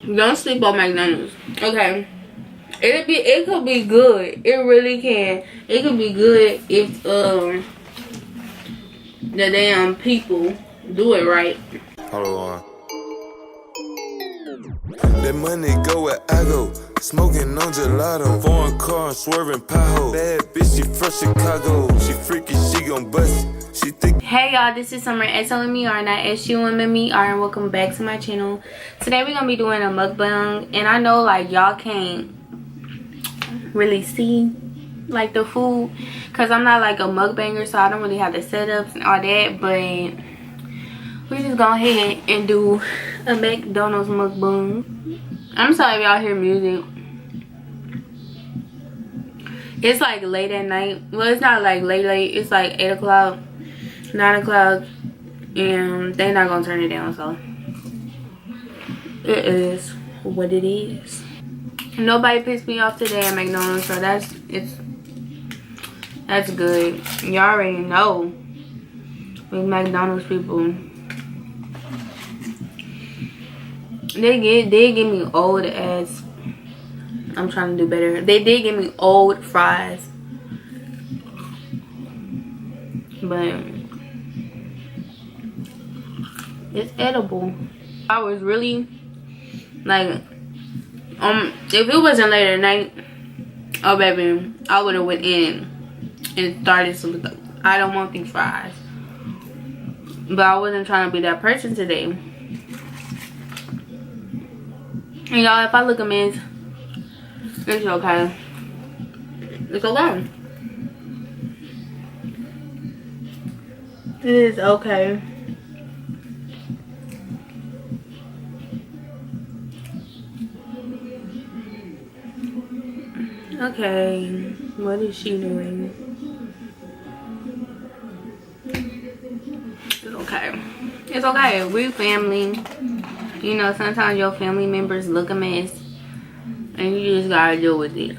Don't sleep on McDonald's. Okay. It could be good. It really can. It could be good if the damn people do it right. Hold on. That money go where I go. Smoking on gelato. Foreign car and swerving pothole. Bad bitch, she from Chicago. She freaky, she gon' bust it. She think. Hey y'all, this is Summer SOMER, not SUMMER, and welcome back to my channel. Today we're gonna be doing a mukbang, and I know like y'all can't really see like the food because I'm not like a mukbanger, so I don't really have the setups and all that, but we just go ahead and do a McDonald's mukbang. I'm sorry if y'all hear music. It's like late at night. Well, it's not like late. It's like 8 o'clock, 9 o'clock, and they're not gonna turn it down, so it is what it is. Nobody pissed me off today at McDonald's, so that's good. You already know with McDonald's people. They did give me old ass. I'm trying to do better. They did give me old fries, but it's edible. I was really like, if it wasn't late at night, oh baby, I would have went in and started some stuff. I don't want these fries, but I wasn't trying to be that person today. And y'all, if I look a mess, it's okay. It's okay. It is okay. Okay, what is she doing? It's okay. It's okay. We're family. You know, sometimes your family members look a mess, and you just gotta deal with it.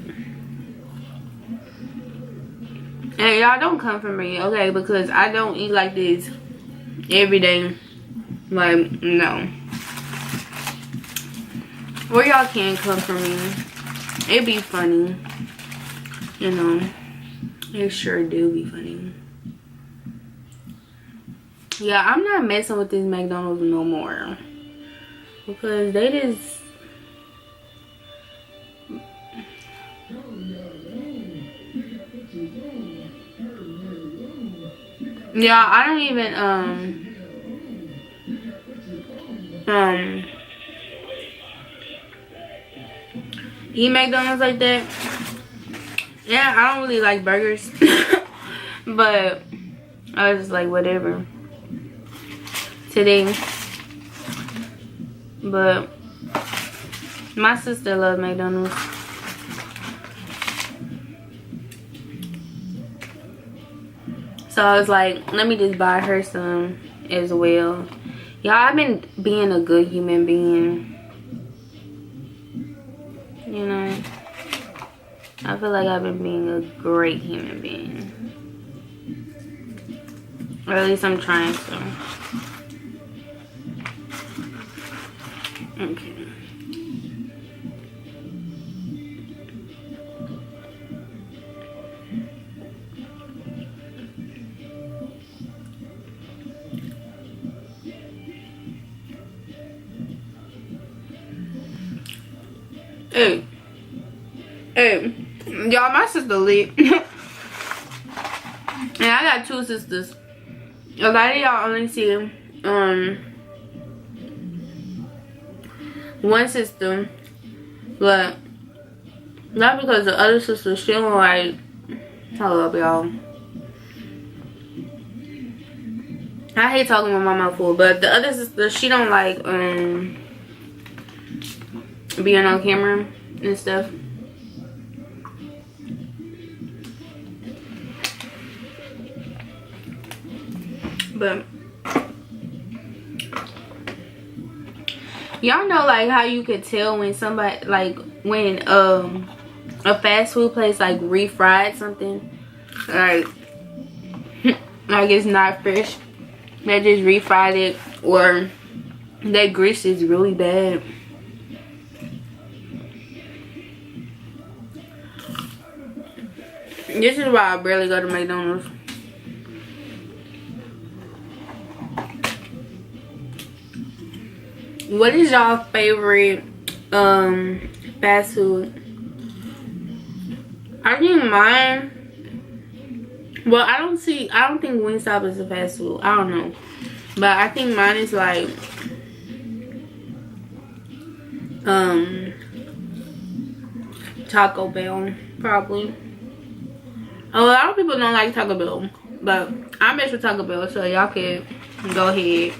And y'all don't come for me, okay? Because I don't eat like this every day. Like, no. Or y'all can come for me. It be funny. You know. It sure do be funny. Yeah, I'm not messing with this McDonald's no more. Because they just... Yeah, I don't even eat McDonald's like that. Yeah, I don't really like burgers. But I was just like, whatever today. But my sister loves McDonald's. So I was like, let me just buy her some as well. Y'all, I've been being a good human being. You know? I feel like I've been being a great human being. Or at least I'm trying to. Okay. Hey, y'all, my sister lit. And I got two sisters. A lot of y'all only see one sister, but not because the other sister, she don't like, I love y'all. I hate talking with my mouth full, but the other sister, she don't like being on camera and stuff. But y'all know like how you could tell when somebody, like when a fast food place like refried something, like it's not fresh. They just refried it, or that grease is really bad. This is why I barely go to McDonald's. What is y'all favorite fast food? I think mine, well, I don't think Wingstop is a fast food. I don't know, but I think mine is like Taco Bell, probably. A lot of people don't like Taco Bell, but I mess with Taco Bell, so y'all can go ahead.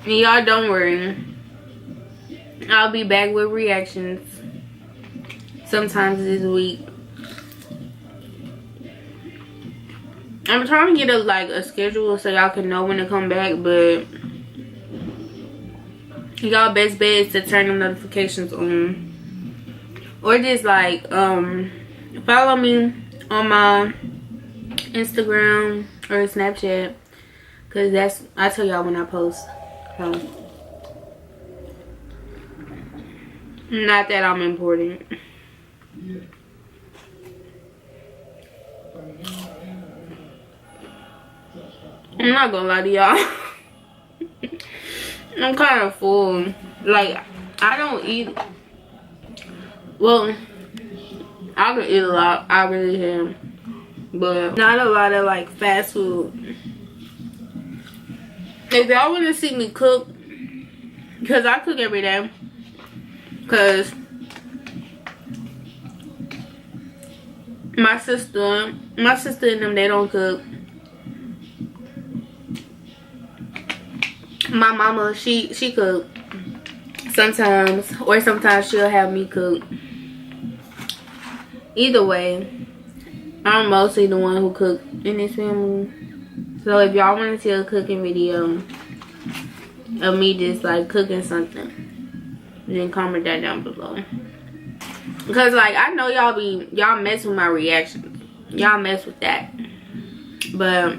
And y'all don't worry, I'll be back with reactions sometimes this week. I'm trying to get a schedule so y'all can know when to come back, but y'all best bet is to turn the notifications on, or just like follow me on my Instagram or Snapchat, because I tell y'all when I post. So, not that I'm important. I'm not gonna lie to y'all. I'm kind of full. Like, I don't eat. Well, I can eat a lot. I really can. But not a lot of like fast food. If y'all want to see me cook, because I cook every day. Because my sister and them, they don't cook. My mama, she cook sometimes, or sometimes she'll have me cook. Either way, I'm mostly the one who cook in this family. So if y'all want to see a cooking video of me just like cooking something, then comment that down below. Because like I know y'all mess with my reactions. Y'all mess with that. But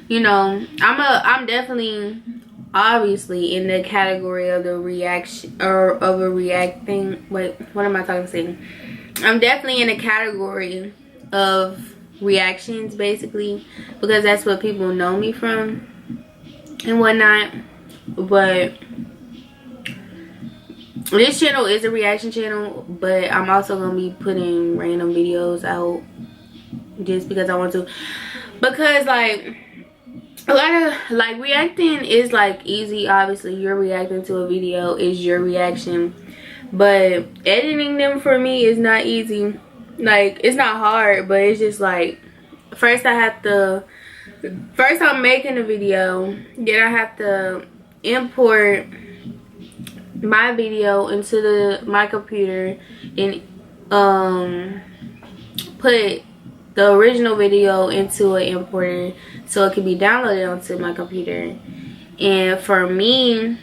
you know, I'm definitely obviously in the category of the reaction, or of a reacting. Wait, what am I talking saying? I'm definitely in the category of reactions, basically, because that's what people know me from and whatnot. But this channel is a reaction channel, but I'm also gonna be putting random videos out just because I want to, because like a lot of like reacting is like easy. Obviously you're reacting to a video, is your reaction, but editing them for me is not easy. Like, it's not hard, but it's just like first I'm making a video, then I have to import my video into my computer and put the original video into an importer so it can be downloaded onto my computer. And for me,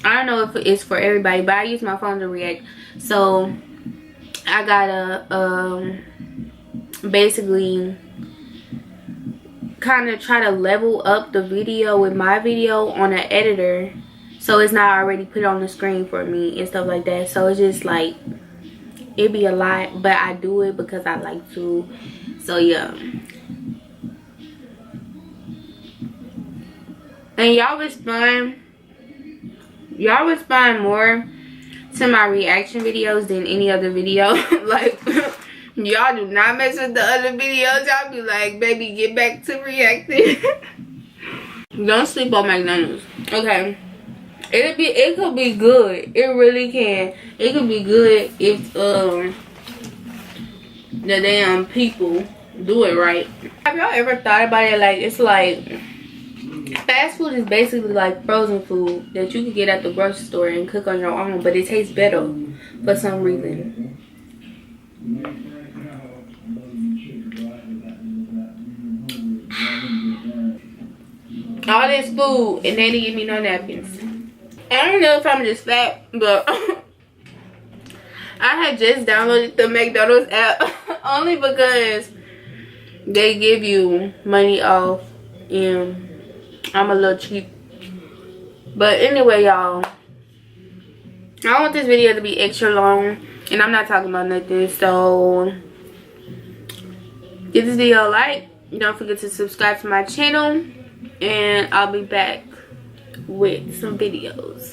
I don't know if it's for everybody, but I use my phone to react, so I gotta basically kind of try to level up the video with my video on an editor, so it's not already put on the screen for me and stuff like that. So it's just like, it'd be a lot, but I do it because I like to. So yeah, and y'all respond more to my reaction videos than any other video. Like, y'all do not mess with the other videos. Y'all be like, baby, get back to reacting. Don't sleep on McDonald's, okay? It could be good. It really can. It could be good if the damn people do it right. Have y'all ever thought about it? Like, it's like fast food is basically like frozen food that you can get at the grocery store and cook on your own, but it tastes better for some reason. All this food and they didn't give me no napkins. I don't know if I'm just fat, but I had just downloaded the McDonald's app only because they give you money off, and I'm a little cheap. But anyway, y'all, I don't want this video to be extra long, and I'm not talking about nothing. So give this video a like. Don't forget to subscribe to my channel, and I'll be back with some videos.